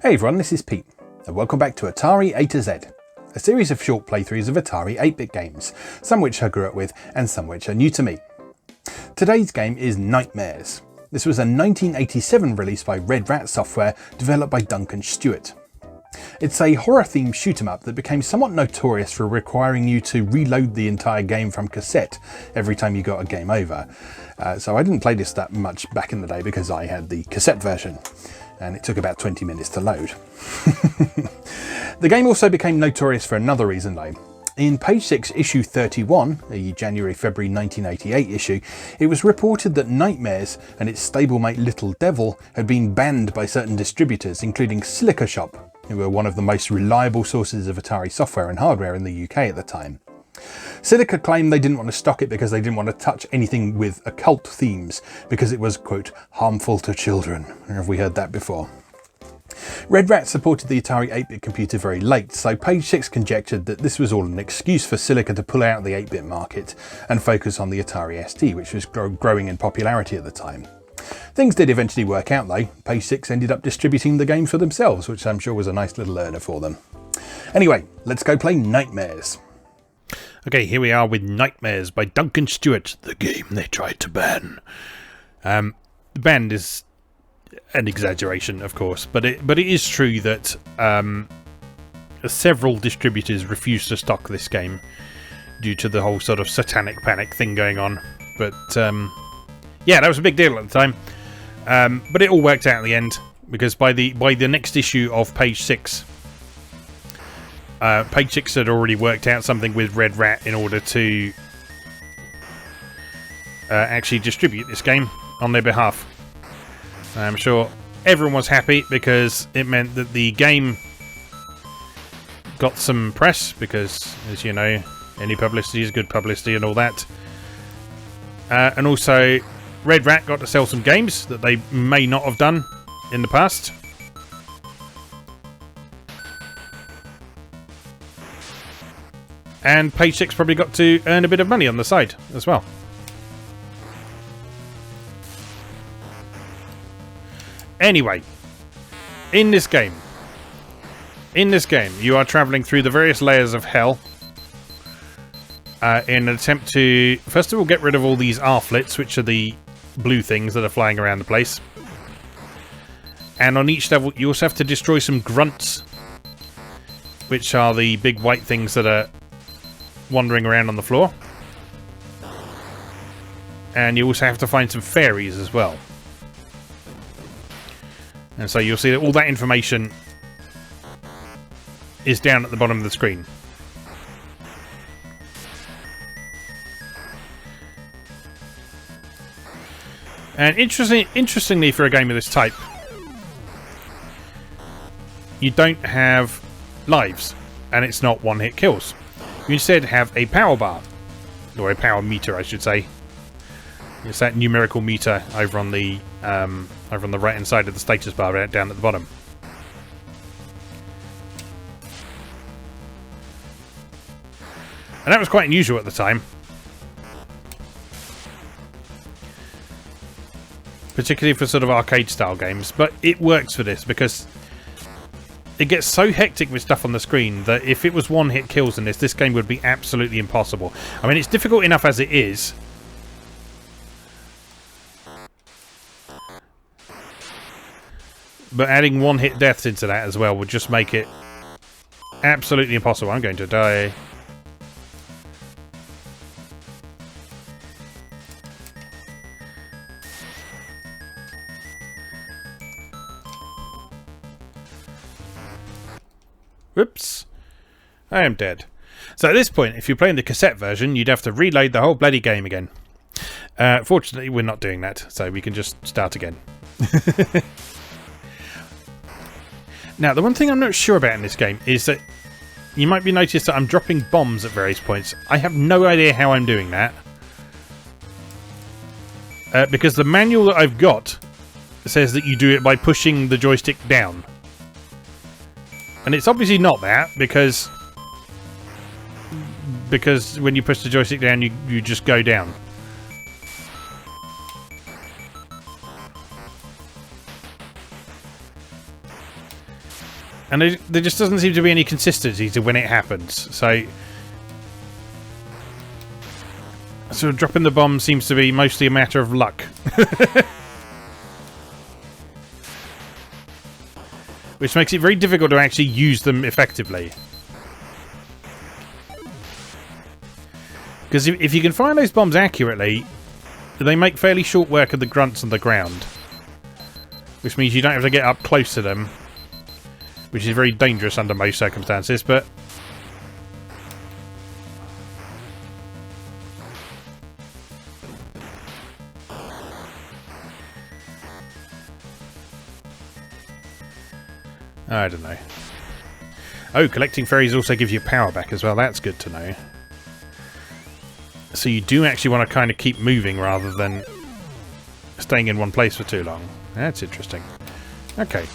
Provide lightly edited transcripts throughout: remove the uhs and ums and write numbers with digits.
Hey everyone, this is Pete, and welcome back to Atari A to Z, a series of short playthroughs of Atari 8-bit games, some which I grew up with and some which are new to me. Today's game is Nightmares. This was a 1987 release by Red Rat Software, developed by Duncan Stewart. It's a horror-themed shoot-'em-up that became somewhat notorious for requiring you to reload the entire game from cassette every time you got a game over. So I didn't play this that much back in the day because I had the cassette version, and it took about 20 minutes to load. The game also became notorious for another reason though. In Page 6 issue 31, a January-February 1988 issue, it was reported that Nightmares and its stablemate Little Devil had been banned by certain distributors, including Silica Shop, who were one of the most reliable sources of Atari software and hardware in the UK at the time. Silica claimed they didn't want to stock it because they didn't want to touch anything with occult themes, because it was, quote, harmful to children. Have we heard that before? Red Rat supported the Atari 8-bit computer very late, so Page 6 conjectured that this was all an excuse for Silica to pull out of the 8-bit market and focus on the Atari ST, which was growing in popularity at the time. Things did eventually work out though. Page 6 ended up distributing the game for themselves, which I'm sure was a nice little earner for them. Anyway, let's go play Nightmares. Okay, here we are with Nightmares by Duncan Stewart, the game they tried to ban. The ban is an exaggeration, of course, but it is true that several distributors refused to stock this game due to the whole sort of Satanic Panic thing going on. But yeah, that was a big deal at the time. But it all worked out in the end, because by the next issue of Page 6, Page 6 had already worked out something with Red Rat in order to actually distribute this game on their behalf. I'm sure everyone was happy because it meant that the game got some press, because, as you know, any publicity is good publicity and all that. And also, Red Rat got to sell some games that they may not have done in the past. And Page 6 probably got to earn a bit of money on the side as well. Anyway, in this game, you are travelling through the various layers of hell in an attempt to, first of all, get rid of all these arflets, which are the blue things that are flying around the place. And on each level, you also have to destroy some grunts, which are the big white things that are wandering around on the floor. And you also have to find some fairies as well. And so you'll see that all that information is down at the bottom of the screen. And interestingly for a game of this type, you don't have lives, and it's not one-hit kills. You instead have a power bar, or a power meter, I should say. It's that numerical meter over on the right-hand side of the status bar, down at the bottom. And that was quite unusual at the time, particularly for sort of arcade-style games. But it works for this because it gets so hectic with stuff on the screen that if it was one-hit kills in this game would be absolutely impossible. I mean, it's difficult enough as it is. But adding one-hit deaths into that as well would just make it absolutely impossible. I'm going to die. Whoops. I am dead. So at this point, if you're playing the cassette version, you'd have to reload the whole bloody game again. Fortunately, we're not doing that, so we can just start again. Now, the one thing I'm not sure about in this game is that you might be noticed that I'm dropping bombs at various points. I have no idea how I'm doing that. Because the manual that I've got says that you do it by pushing the joystick down. And it's obviously not that, because when you push the joystick down, you just go down. And there just doesn't seem to be any consistency to when it happens. So dropping the bomb seems to be mostly a matter of luck. Which makes it very difficult to actually use them effectively. Because if you can fire those bombs accurately, they make fairly short work of the grunts on the ground. Which means you don't have to get up close to them. Which is very dangerous under most circumstances, but... I don't know. Oh, collecting fairies also gives you power back as well. That's good to know. So you do actually want to kind of keep moving rather than staying in one place for too long. That's interesting. Okay.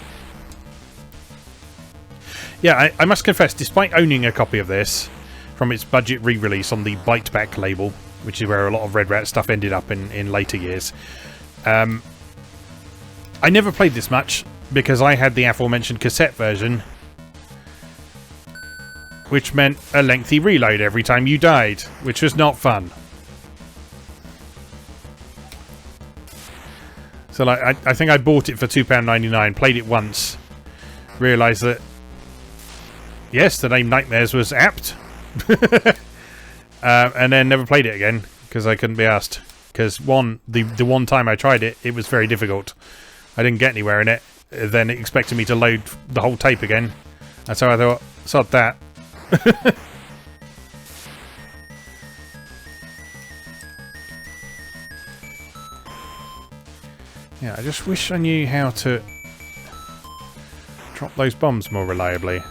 Yeah, I must confess, despite owning a copy of this from its budget re-release on the Bite Back label, which is where a lot of Red Rat stuff ended up in later years, I never played this much because I had the aforementioned cassette version, which meant a lengthy reload every time you died, which was not fun. So like, I think I bought it for £2.99, played it once, realised that, yes, the name Nightmares was apt, and then never played it again, because I couldn't be asked. Because the one time I tried it, it was very difficult. I didn't get anywhere in it. Then it expected me to load the whole tape again. And so I thought, sod that. Yeah, I just wish I knew how to drop those bombs more reliably.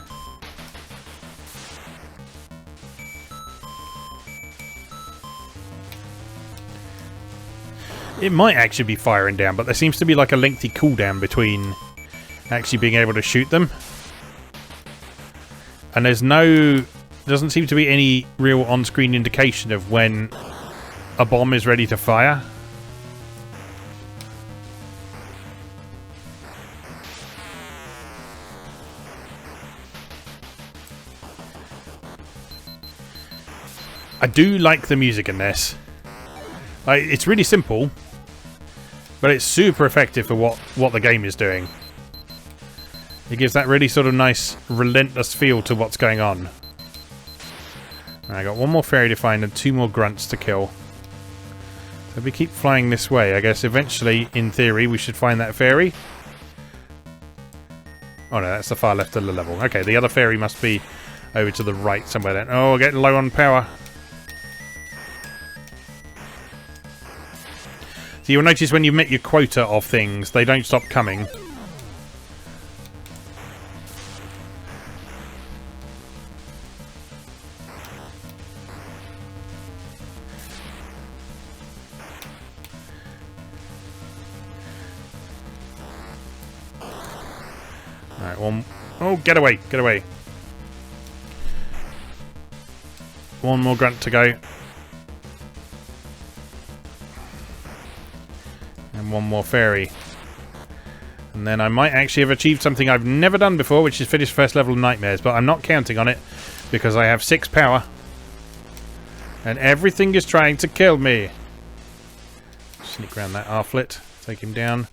It might actually be firing down, but there seems to be like a lengthy cooldown between actually being able to shoot them. And doesn't seem to be any real on-screen indication of when a bomb is ready to fire. I do like the music in this. It's really simple, but it's super effective for what the game is doing. It gives that really sort of nice, relentless feel to what's going on. I got one more fairy to find and 2 more grunts to kill. So if we keep flying this way, I guess eventually, in theory, we should find that fairy. Oh no, that's the far left of the level. Okay, the other fairy must be over to the right somewhere then. Oh, we're getting low on power. So you'll notice when you met your quota of things, they don't stop coming. Alright, one... Oh, get away, get away. One more grunt to go. And one more fairy. And then I might actually have achieved something I've never done before, which is finish first level of Nightmares, but I'm not counting on it because I have 6 power. And everything is trying to kill me. Sneak around that Arflet, take him down.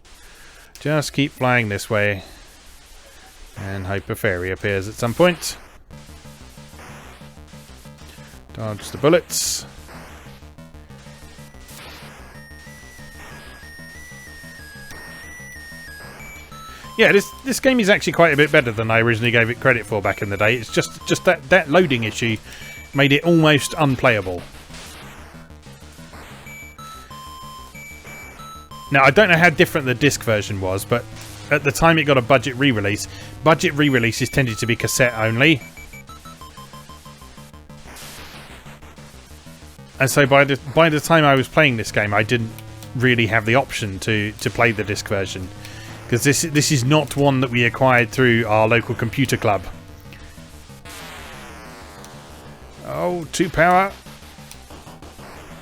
Just keep flying this way. And hope a fairy appears at some point. Dodge the bullets. Yeah, this game is actually quite a bit better than I originally gave it credit for back in the day. It's just that loading issue made it almost unplayable. Now, I don't know how different the disc version was, but at the time it got a budget re-release. Budget re-releases tended to be cassette only. And so by the time I was playing this game, I didn't really have the option to play the disc version. Because this is not one that we acquired through our local computer club. Oh, 2 power.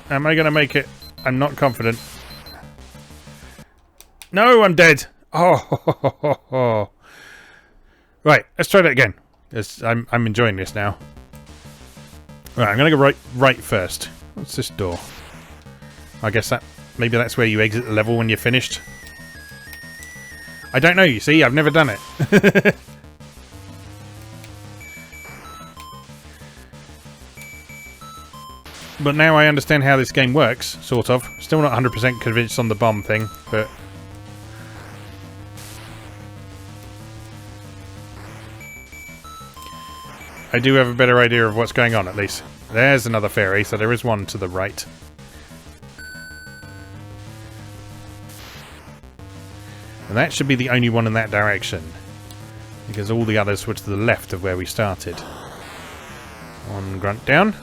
Am I going to make it? I'm not confident. No, I'm dead. Oh, Right, let's try that again. I'm enjoying this now. Right, I'm going to go right first. What's this door? I guess maybe that's where you exit the level when you're finished. I don't know, you see, I've never done it. But now I understand how this game works, sort of. Still not 100% convinced on the bomb thing, but... I do have a better idea of what's going on, at least. There's another fairy, so there is one to the right. And that should be the only one in that direction. Because all the others were to the left of where we started. One grunt down.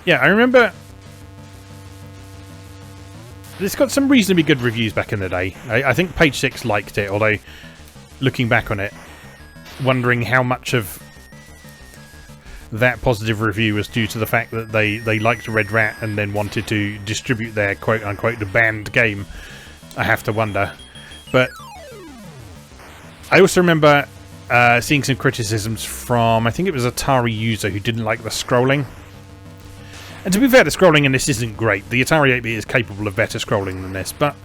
Yeah, I remember it's got some reasonably good reviews back in the day. I think Page 6 liked it, although looking back on it, wondering how much of that positive review was due to the fact that they liked Red Rat and then wanted to distribute their quote-unquote banned game. I have to wonder. But I also remember seeing some criticisms from, I think it was an Atari user who didn't like the scrolling. And to be fair, the scrolling in this isn't great. The Atari 8-bit is capable of better scrolling than this, but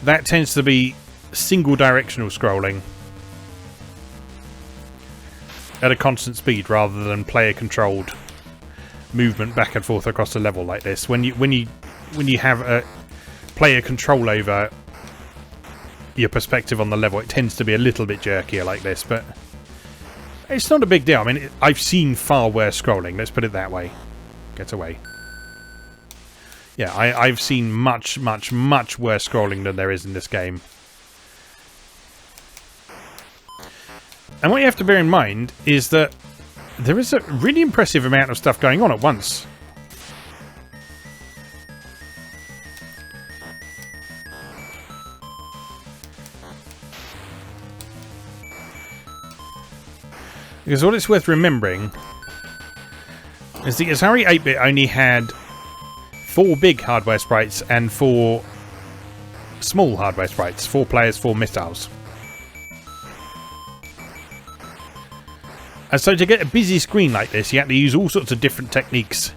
that tends to be single-directional scrolling at a constant speed rather than player-controlled movement back and forth across a level like this. When you have a player control over your perspective on the level, it tends to be a little bit jerkier like this, but it's not a big deal. I mean, I've seen far worse scrolling, let's put it that way. Get away. Yeah, I've seen much, much, much worse scrolling than there is in this game. And what you have to bear in mind is that there is a really impressive amount of stuff going on at once. Because what it's worth remembering is the Atari 8-bit only had 4 big hardware sprites and 4 small hardware sprites. 4 players, 4 missiles. And so to get a busy screen like this, you had to use all sorts of different techniques.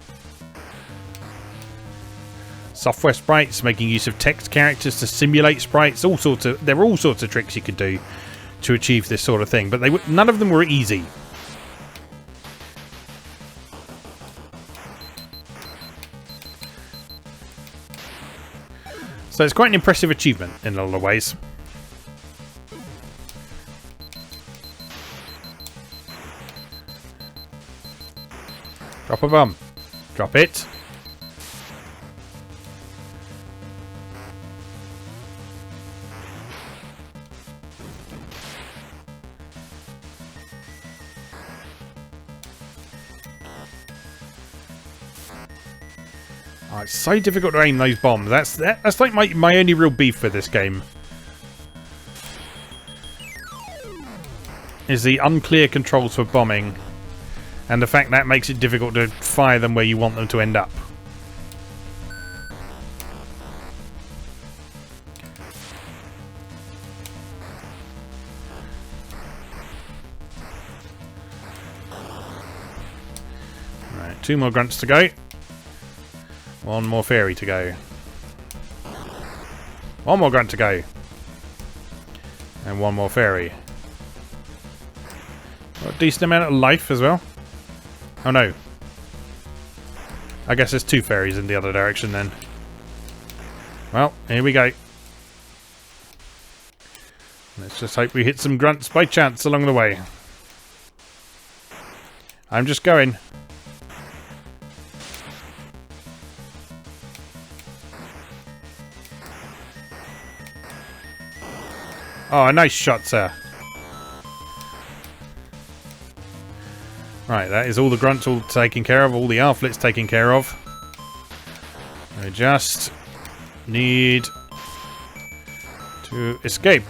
Software sprites, making use of text characters to simulate sprites, there were all sorts of tricks you could do to achieve this sort of thing, but none of them were easy. So it's quite an impressive achievement in a lot of ways. Drop a bomb. Drop it. Oh, it's so difficult to aim those bombs. That's like my only real beef with this game. Is the unclear controls for bombing. And the fact that makes it difficult to fire them where you want them to end up. Right, 2 more grunts to go. 1 more fairy to go. 1 more grunt to go. And 1 more fairy. Got a decent amount of life as well. Oh no. I guess there's 2 fairies in the other direction then. Well, here we go. Let's just hope we hit some grunts by chance along the way. I'm just going. Oh, a nice shot, sir. Right, that is all the grunts all taken care of, all the arflets taken care of. So just need to escape.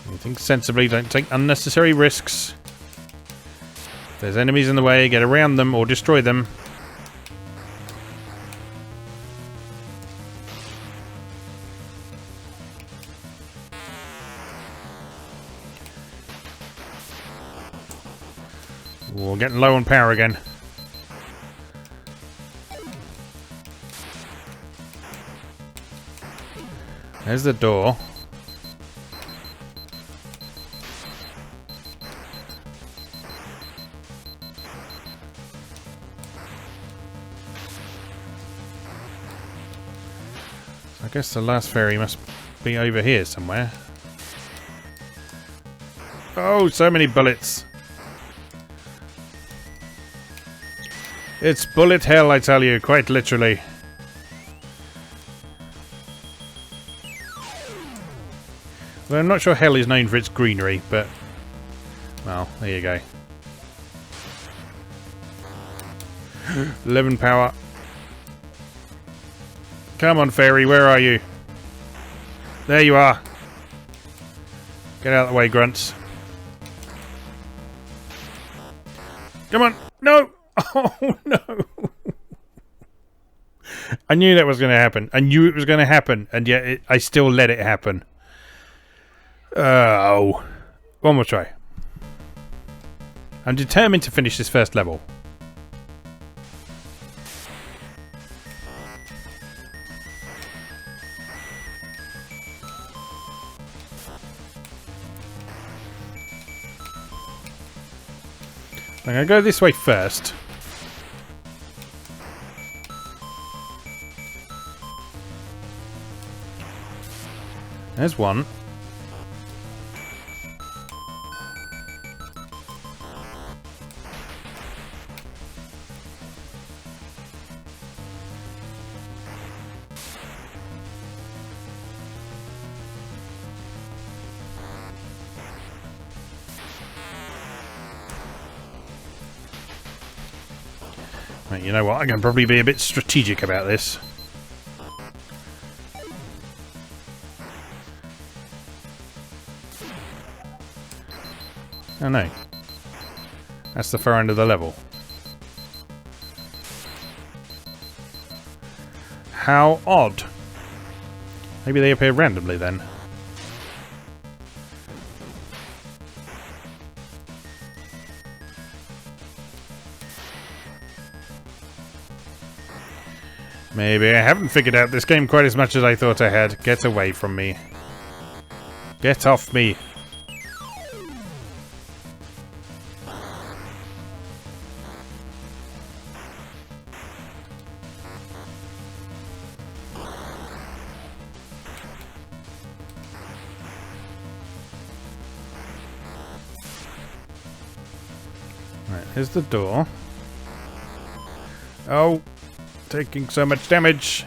You think sensibly, don't take unnecessary risks. If there's enemies in the way, get around them or destroy them. We're getting low on power again. There's the door. I guess the last ferry must be over here somewhere. Oh, so many bullets. It's bullet hell, I tell you, quite literally. Well, I'm not sure hell is known for its greenery, but... well, there you go. 11 power. Come on, fairy, where are you? There you are. Get out of the way, grunts. Come on! No! Oh, no! I knew that was going to happen. I knew it was going to happen, and yet I still let it happen. Oh. One more try. I'm determined to finish this first level. I'm going to go this way first. There's one. Right, you know what? I can probably be a bit strategic about this. Oh no. That's the far end of the level. How odd. Maybe they appear randomly then. Maybe I haven't figured out this game quite as much as I thought I had. Get away from me. Get off me. Right, here's the door. Oh, taking so much damage.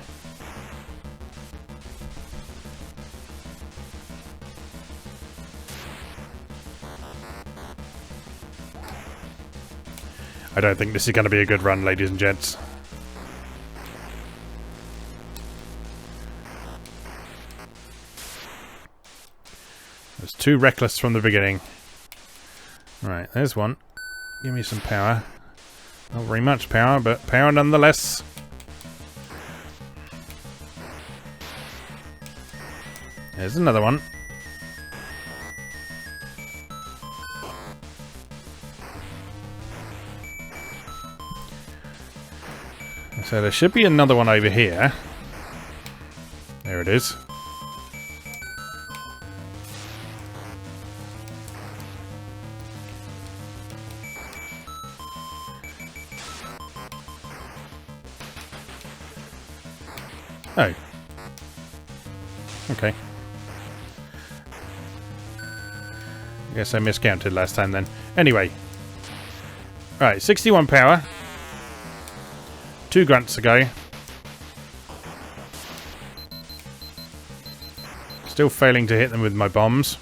I don't think this is going to be a good run, ladies and gents. I was too reckless from the beginning. Right, there's one. Give me some power. Not very much power, but power nonetheless. There's another one. So there should be another one over here. There it is. Oh. Okay. I guess I miscounted last time then. Anyway. Right, 61 power. 2 grunts ago. Still failing to hit them with my bombs.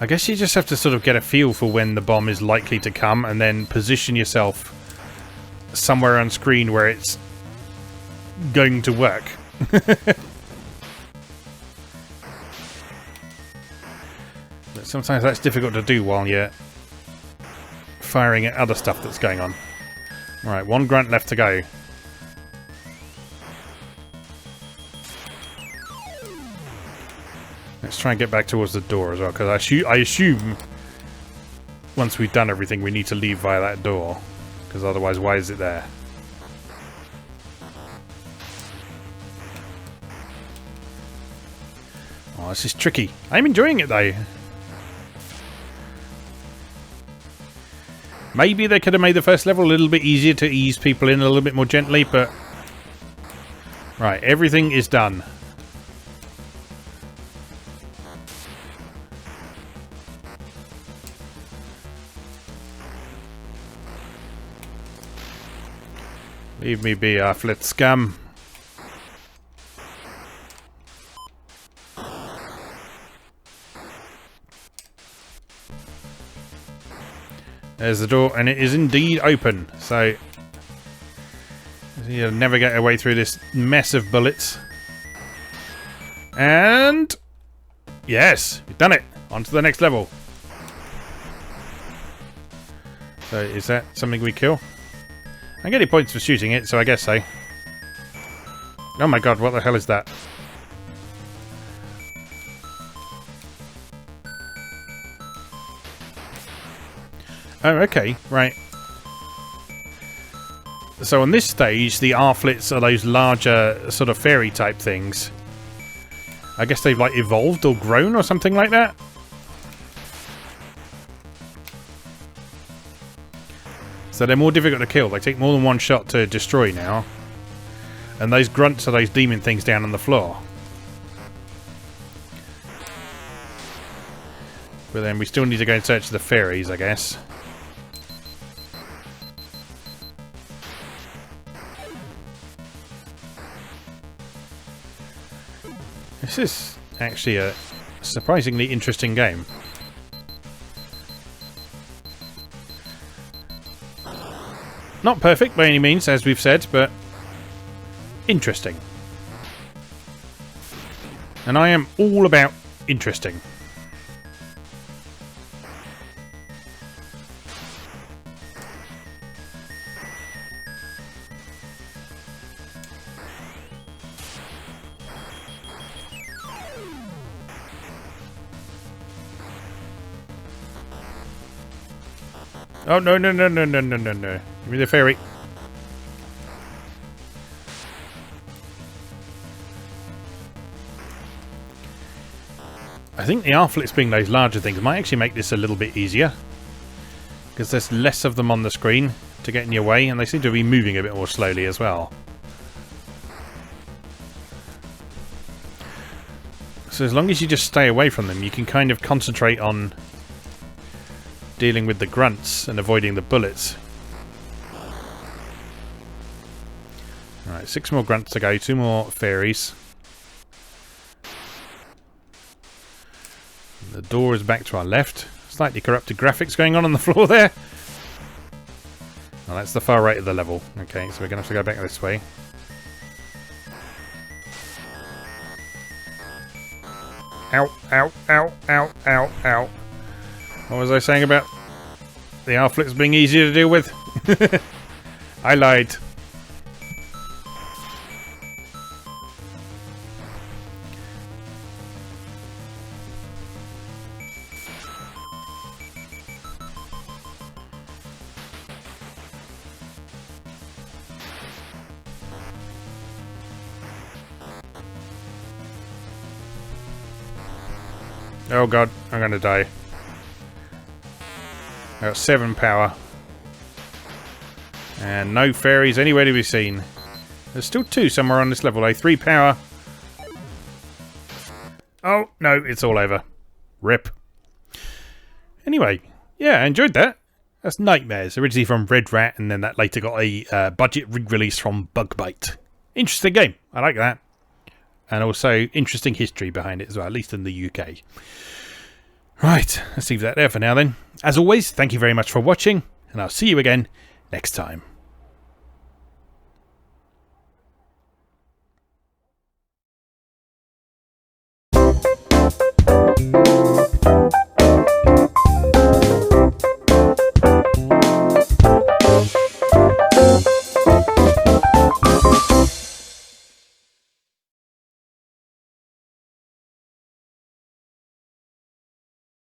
I guess you just have to sort of get a feel for when the bomb is likely to come and then position yourself somewhere on screen where it's going to work. But sometimes that's difficult to do while you're firing at other stuff that's going on. Right, one grunt left to go. Let's try and get back towards the door as well, because I assume once we've done everything we need to leave via that door, because otherwise why is it there? Oh, this is tricky. I'm enjoying it though. Maybe they could have made the first level a little bit easier to ease people in a little bit more gently, but... Right, everything is done. Leave me be, Afflet scum. There's the door, and it is indeed open. So you'll navigate our way through this mess of bullets. And yes, you've done it. On to the next level. So is that something we kill? I'm getting points for shooting it, so I guess so. Oh my god, what the hell is that? Oh, okay, right. So on this stage, the Arflets are those larger sort of fairy type things. I guess they've like evolved or grown or something like that. So they're more difficult to kill. They take more than one shot to destroy now. And those grunts are those demon things down on the floor. But then we still need to go and search the fairies, I guess. This is actually a surprisingly interesting game. Not perfect by any means, as we've said, but interesting. And I am all about interesting. Oh, no, no, no, no, no, no, no, no. Give me the fairy. I think the Arflets being those larger things might actually make this a little bit easier. Because there's less of them on the screen to get in your way, and they seem to be moving a bit more slowly as well. So as long as you just stay away from them, you can kind of concentrate on dealing with the grunts and avoiding the bullets. Alright, 6 more grunts to go, 2 more fairies. The door is back to our left. Slightly corrupted graphics going on the floor there. Well, that's the far right of the level. Okay, so we're going to have to go back this way. Ow, ow, ow, ow, ow, ow. What was I saying about the Arflets being easier to deal with? I lied. Oh god, I'm gonna die. I got 7 power. And no fairies anywhere to be seen. There's still 2 somewhere on this level, 3 power. Oh, no, it's all over. Rip. Anyway, yeah, I enjoyed that. That's Nightmares, originally from Red Rat, and then that later got a budget re-release from Bugbite. Interesting game. I like that. And also interesting history behind it as well, at least in the UK. Right, let's leave that there for now then. As always, thank you very much for watching, and I'll see you again next time.